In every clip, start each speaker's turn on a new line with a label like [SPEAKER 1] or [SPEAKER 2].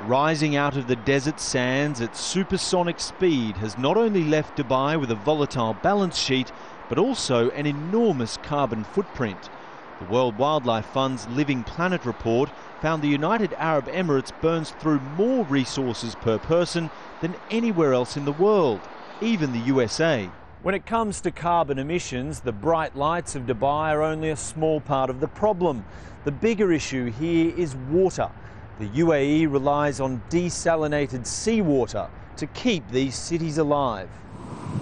[SPEAKER 1] Rising out of the desert sands at supersonic speed has not only left Dubai with a volatile balance sheet, but also an enormous carbon footprint. The World Wildlife Fund's Living Planet report found the United Arab Emirates burns through more resources per person than anywhere else in the world, even the USA. When it comes to carbon emissions, the bright lights of Dubai are only a small part of the problem. The bigger issue here is water. The UAE relies on desalinated seawater to keep these cities alive.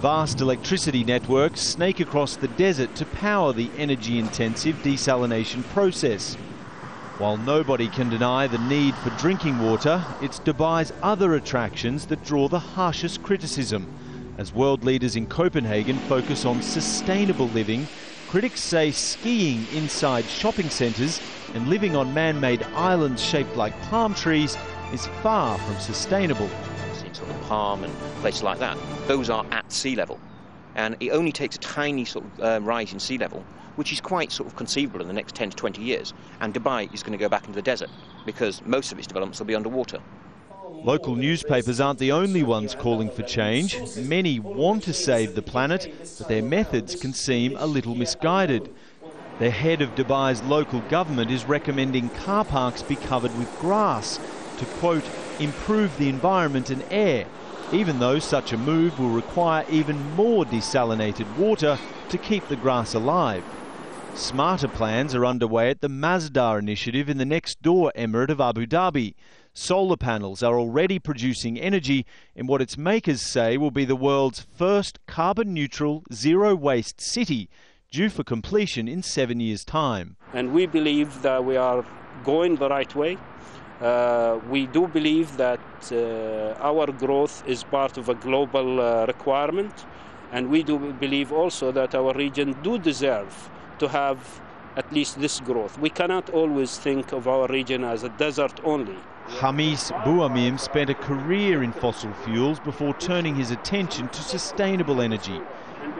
[SPEAKER 1] Vast electricity networks snake across the desert to power the energy-intensive desalination process. While nobody can deny the need for drinking water, it's Dubai's other attractions that draw the harshest criticism. As world leaders in Copenhagen focus on sustainable living, critics say skiing inside shopping centres and living on man-made islands shaped like palm trees is far from sustainable.
[SPEAKER 2] Sort of Palm and places like that, those are at sea level, and it only takes a tiny sort of rise in sea level, which is quite sort of conceivable in the next 10 to 20 years, and Dubai is going to go back into the desert because most of its developments will be underwater.
[SPEAKER 1] Local newspapers aren't the only ones calling for change. Many want to save the planet, but their methods can seem a little misguided. The head of Dubai's local government is recommending car parks be covered with grass to, quote, improve the environment and air, even though such a move will require even more desalinated water to keep the grass alive. Smarter plans are underway at the Masdar initiative in the next-door emirate of Abu Dhabi. Solar panels are already producing energy in what its makers say will be the world's first carbon-neutral, zero-waste city, due for completion in 7 years' time.
[SPEAKER 3] And we believe that we are going the right way. We do believe that our growth is part of a global requirement, and we do believe also that our region do deserve to have at least this growth. We cannot always think of our region as a desert only.
[SPEAKER 1] Hamis Bouamim spent a career in fossil fuels before turning his attention to sustainable energy.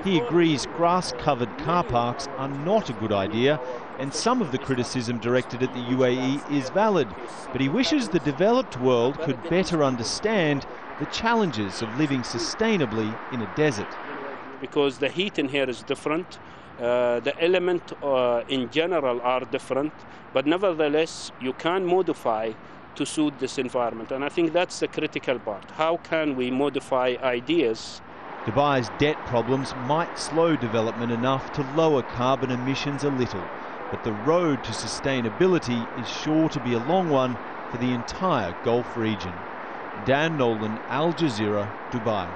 [SPEAKER 1] He agrees grass-covered car parks are not a good idea, and some of the criticism directed at the UAE is valid, but he wishes the developed world could better understand the challenges of living sustainably in a desert.
[SPEAKER 3] Because the heat in here is different, the element in general are different, but nevertheless you can modify to suit this environment, and I think that's the critical part. How can we modify ideas?
[SPEAKER 1] Dubai's debt problems might slow development enough to lower carbon emissions a little, but the road to sustainability is sure to be a long one for the entire Gulf region. Dan Nolan, Al Jazeera, Dubai.